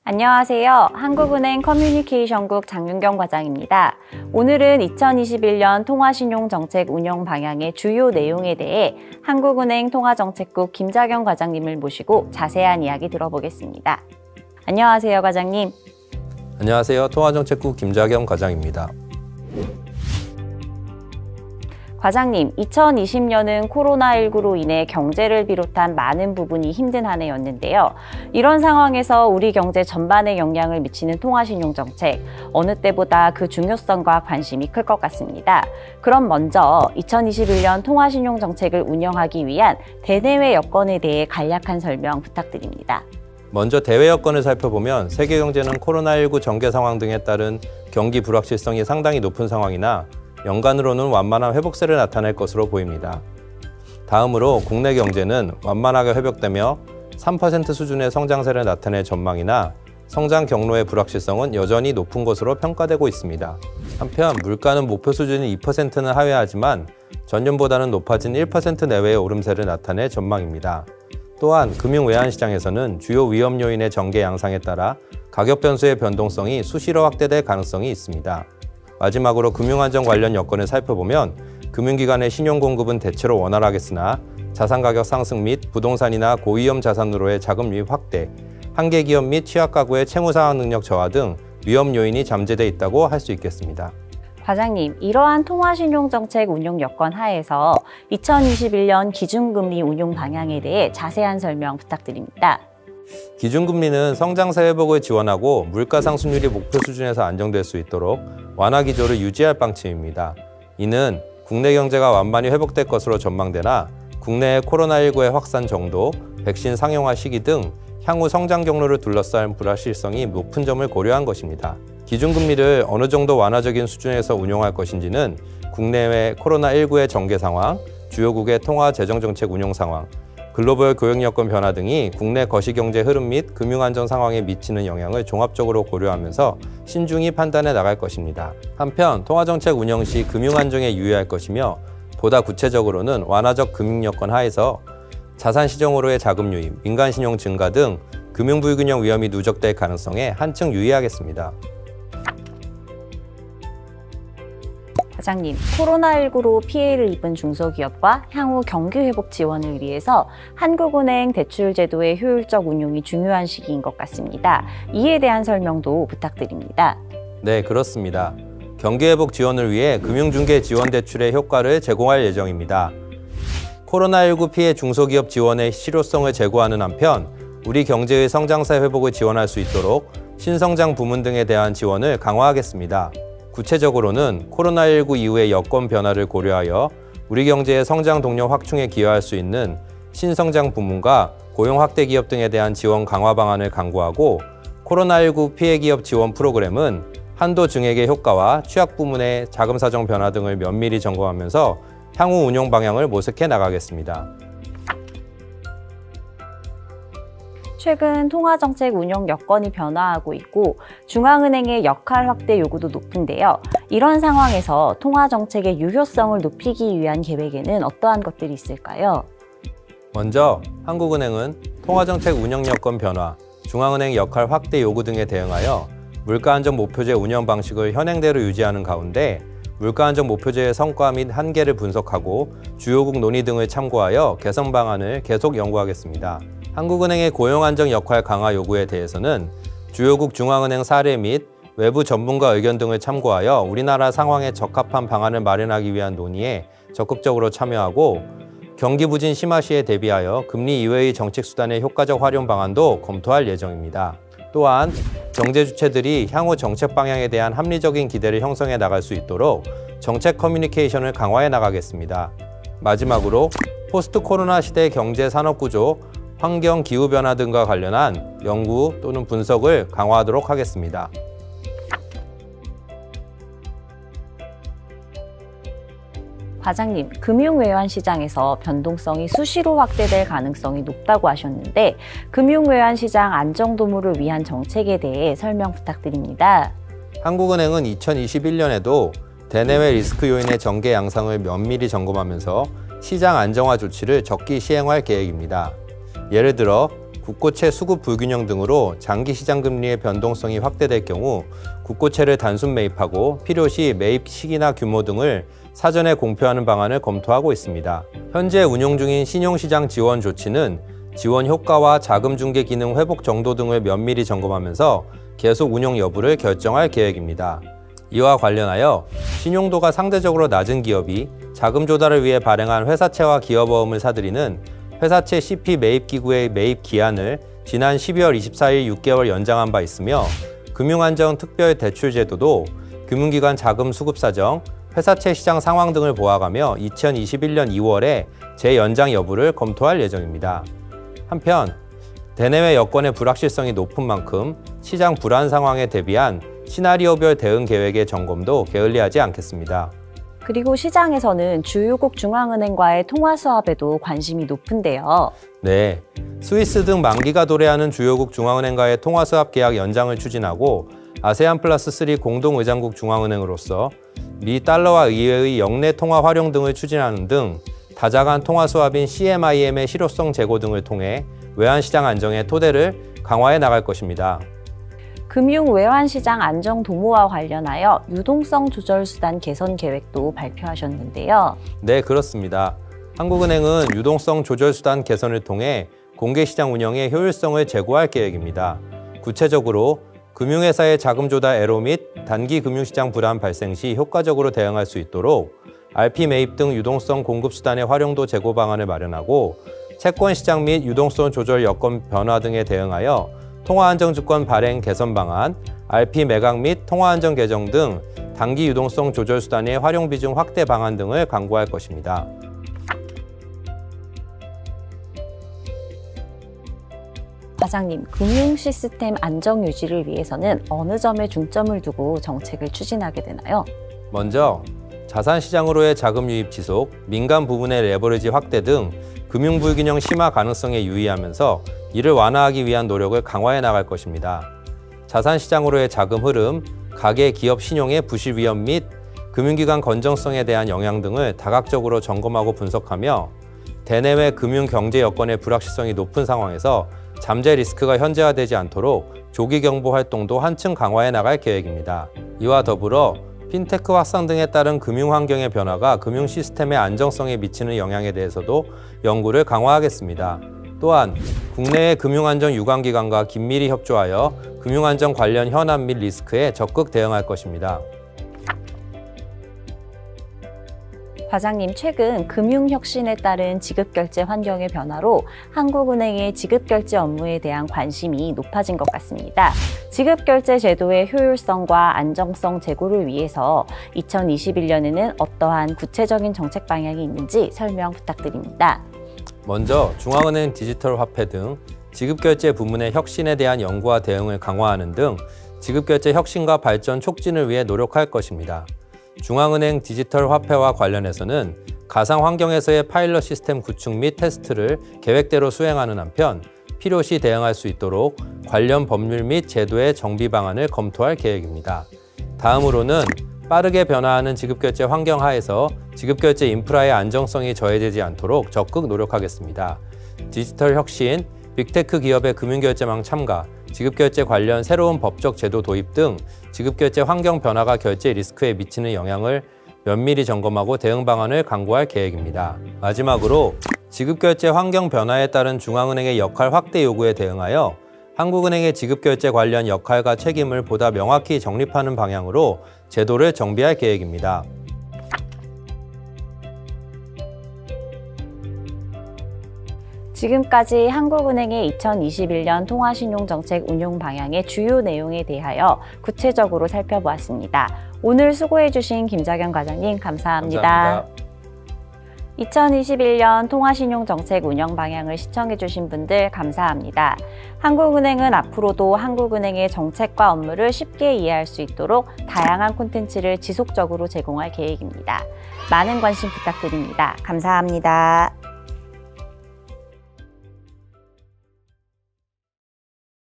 안녕하세요. 한국은행 커뮤니케이션국 장윤경 과장입니다. 오늘은 2021년 통화신용정책 운영 방향의 주요 내용에 대해 한국은행 통화정책국 김자경 과장님을 모시고 자세한 이야기 들어보겠습니다. 안녕하세요, 과장님. 안녕하세요. 통화정책국 김자경 과장입니다. 과장님, 2020년은 코로나19로 인해 경제를 비롯한 많은 부분이 힘든 한 해였는데요. 이런 상황에서 우리 경제 전반에 영향을 미치는 통화신용정책, 어느 때보다 그 중요성과 관심이 클 것 같습니다. 그럼 먼저 2021년 통화신용정책을 운영하기 위한 대내외 여건에 대해 간략한 설명 부탁드립니다. 먼저 대외 여건을 살펴보면 세계 경제는 코로나19 전개 상황 등에 따른 경기 불확실성이 상당히 높은 상황이나 연간으로는 완만한 회복세를 나타낼 것으로 보입니다. 다음으로 국내 경제는 완만하게 회복되며 3% 수준의 성장세를 나타낼 전망이나 성장 경로의 불확실성은 여전히 높은 것으로 평가되고 있습니다. 한편 물가는 목표 수준인 2%는 하회하지만 전년보다는 높아진 1% 내외의 오름세를 나타낼 전망입니다. 또한 금융외환시장에서는 주요 위험 요인의 전개 양상에 따라 가격 변수의 변동성이 수시로 확대될 가능성이 있습니다. 마지막으로 금융안정 관련 여건을 살펴보면 금융기관의 신용공급은 대체로 원활하겠으나 자산가격 상승 및 부동산이나 고위험 자산으로의 자금 유입 확대, 한계기업 및 취약가구의 채무상환 능력 저하 등 위험 요인이 잠재돼 있다고 할 수 있겠습니다. 과장님, 이러한 통화신용정책 운용 여건 하에서 2021년 기준금리 운용 방향에 대해 자세한 설명 부탁드립니다. 기준금리는 성장세 회복을 지원하고 물가 상승률이 목표 수준에서 안정될 수 있도록 완화 기조를 유지할 방침입니다. 이는 국내 경제가 완만히 회복될 것으로 전망되나 국내의 코로나19의 확산 정도, 백신 상용화 시기 등 향후 성장 경로를 둘러싼 불확실성이 높은 점을 고려한 것입니다. 기준금리를 어느 정도 완화적인 수준에서 운용할 것인지는 국내외 코로나19의 전개 상황, 주요국의 통화 재정정책 운용 상황, 글로벌 교역 여건 변화 등이 국내 거시경제 흐름 및 금융안정 상황에 미치는 영향을 종합적으로 고려하면서 신중히 판단해 나갈 것입니다. 한편 통화정책 운영 시 금융안정에 유의할 것이며 보다 구체적으로는 완화적 금융여건 하에서 자산시정으로의 자금 유입, 민간신용 증가 등 금융불균형 위험이 누적될 가능성에 한층 유의하겠습니다. 과장님, 코로나19로 피해를 입은 중소기업과 향후 경기 회복 지원을 위해서 한국은행 대출 제도의 효율적 운용이 중요한 시기인 것 같습니다. 이에 대한 설명도 부탁드립니다. 네, 그렇습니다. 경기 회복 지원을 위해 금융중개 지원 대출의 효과를 제공할 예정입니다. 코로나19 피해 중소기업 지원의 실효성을 제고하는 한편 우리 경제의 성장세 회복을 지원할 수 있도록 신성장 부문 등에 대한 지원을 강화하겠습니다. 구체적으로는 코로나19 이후의 여건 변화를 고려하여 우리 경제의 성장 동력 확충에 기여할 수 있는 신성장 부문과 고용 확대 기업 등에 대한 지원 강화 방안을 강구하고 코로나19 피해 기업 지원 프로그램은 한도 증액의 효과와 취약 부문의 자금 사정 변화 등을 면밀히 점검하면서 향후 운용 방향을 모색해 나가겠습니다. 최근 통화정책 운용 여건이 변화하고 있고 중앙은행의 역할 확대 요구도 높은데요. 이런 상황에서 통화정책의 유효성을 높이기 위한 계획에는 어떠한 것들이 있을까요? 먼저 한국은행은 통화정책 운영 여건 변화, 중앙은행 역할 확대 요구 등에 대응하여 물가안정 목표제 운영 방식을 현행대로 유지하는 가운데 물가안정 목표제의 성과 및 한계를 분석하고 주요국 논의 등을 참고하여 개선 방안을 계속 연구하겠습니다. 한국은행의 고용안정 역할 강화 요구에 대해서는 주요국 중앙은행 사례 및 외부 전문가 의견 등을 참고하여 우리나라 상황에 적합한 방안을 마련하기 위한 논의에 적극적으로 참여하고 경기 부진 심화 시에 대비하여 금리 이외의 정책 수단의 효과적 활용 방안도 검토할 예정입니다. 또한 경제 주체들이 향후 정책 방향에 대한 합리적인 기대를 형성해 나갈 수 있도록 정책 커뮤니케이션을 강화해 나가겠습니다. 마지막으로 포스트 코로나 시대 경제 산업 구조, 환경, 기후변화 등과 관련한 연구 또는 분석을 강화하도록 하겠습니다. 과장님, 금융외환시장에서 변동성이 수시로 확대될 가능성이 높다고 하셨는데 금융외환시장 안정도모를 위한 정책에 대해 설명 부탁드립니다. 한국은행은 2021년에도 대내외 리스크 요인의 전개 양상을 면밀히 점검하면서 시장 안정화 조치를 적기 시행할 계획입니다. 예를 들어 국고채 수급 불균형 등으로 장기 시장 금리의 변동성이 확대될 경우 국고채를 단순 매입하고 필요시 매입 시기나 규모 등을 사전에 공표하는 방안을 검토하고 있습니다. 현재 운용 중인 신용시장 지원 조치는 지원 효과와 자금 중개 기능 회복 정도 등을 면밀히 점검하면서 계속 운용 여부를 결정할 계획입니다. 이와 관련하여 신용도가 상대적으로 낮은 기업이 자금 조달을 위해 발행한 회사채와 기업어음을 사들이는 회사채 CP 매입기구의 매입 기한을 지난 12월 24일 6개월 연장한 바 있으며 금융안정특별대출제도도 금융기관 자금 수급 사정, 회사채 시장 상황 등을 보아가며 2021년 2월에 재연장 여부를 검토할 예정입니다. 한편 대내외 여건의 불확실성이 높은 만큼 시장 불안 상황에 대비한 시나리오별 대응 계획의 점검도 게을리하지 않겠습니다. 그리고 시장에서는 주요국 중앙은행과의 통화 수합에도 관심이 높은데요. 네, 스위스 등 만기가 도래하는 주요국 중앙은행과의 통화 수합 계약 연장을 추진하고 아세안 플러스 3 공동의장국 중앙은행으로서 미 달러와 의회의 영내 통화 활용 등을 추진하는 등 다자간 통화 수합인 CMIM의 실효성 제고 등을 통해 외환시장 안정의 토대를 강화해 나갈 것입니다. 금융 외환시장 안정 도모와 관련하여 유동성 조절 수단 개선 계획도 발표하셨는데요. 네, 그렇습니다. 한국은행은 유동성 조절 수단 개선을 통해 공개시장 운영의 효율성을 제고할 계획입니다. 구체적으로 금융회사의 자금 조달 애로 및 단기 금융시장 불안 발생 시 효과적으로 대응할 수 있도록 RP 매입 등 유동성 공급 수단의 활용도 제고 방안을 마련하고 채권시장 및 유동성 조절 여건 변화 등에 대응하여 통화안정주권 발행 개선 방안, RP 매각 및 통화안정 개정 등 단기 유동성 조절 수단의 활용 비중 확대 방안 등을 강구할 것입니다. 과장님, 금융 시스템 안정 유지를 위해서는 어느 점에 중점을 두고 정책을 추진하게 되나요? 먼저 자산시장으로의 자금 유입 지속, 민간 부분의 레버리지 확대 등 금융 불균형 심화 가능성에 유의하면서 이를 완화하기 위한 노력을 강화해 나갈 것입니다. 자산시장으로의 자금 흐름, 가계 기업 신용의 부실 위험 및 금융기관 건전성에 대한 영향 등을 다각적으로 점검하고 분석하며 대내외 금융 경제 여건의 불확실성이 높은 상황에서 잠재 리스크가 현재화되지 않도록 조기 경보 활동도 한층 강화해 나갈 계획입니다. 이와 더불어 핀테크 확산 등에 따른 금융 환경의 변화가 금융 시스템의 안정성에 미치는 영향에 대해서도 연구를 강화하겠습니다. 또한 국내의 금융안정 유관기관과 긴밀히 협조하여 금융안정 관련 현안 및 리스크에 적극 대응할 것입니다. 과장님, 최근 금융혁신에 따른 지급결제 환경의 변화로 한국은행의 지급결제 업무에 대한 관심이 높아진 것 같습니다. 지급결제 제도의 효율성과 안정성 제고를 위해서 2021년에는 어떠한 구체적인 정책 방향이 있는지 설명 부탁드립니다. 먼저 중앙은행 디지털 화폐 등 지급결제 부문의 혁신에 대한 연구와 대응을 강화하는 등 지급결제 혁신과 발전 촉진을 위해 노력할 것입니다. 중앙은행 디지털 화폐와 관련해서는 가상 환경에서의 파일럿 시스템 구축 및 테스트를 계획대로 수행하는 한편 필요시 대응할 수 있도록 관련 법률 및 제도의 정비 방안을 검토할 계획입니다. 다음으로는 빠르게 변화하는 지급결제 환경 하에서 지급결제 인프라의 안정성이 저해되지 않도록 적극 노력하겠습니다. 디지털 혁신, 빅테크 기업의 금융결제망 참가, 지급결제 관련 새로운 법적 제도 도입 등 지급결제 환경 변화가 결제 리스크에 미치는 영향을 면밀히 점검하고 대응 방안을 강구할 계획입니다. 마지막으로 지급결제 환경 변화에 따른 중앙은행의 역할 확대 요구에 대응하여 한국은행의 지급결제 관련 역할과 책임을 보다 명확히 정립하는 방향으로 제도를 정비할 계획입니다. 지금까지 한국은행의 2021년 통화신용정책 운용 방향의 주요 내용에 대하여 구체적으로 살펴보았습니다. 오늘 수고해주신 김자경 과장님 감사합니다. 2021년 통화신용정책 운영 방향을 시청해주신 분들 감사합니다. 한국은행은 앞으로도 한국은행의 정책과 업무를 쉽게 이해할 수 있도록 다양한 콘텐츠를 지속적으로 제공할 계획입니다. 많은 관심 부탁드립니다. 감사합니다.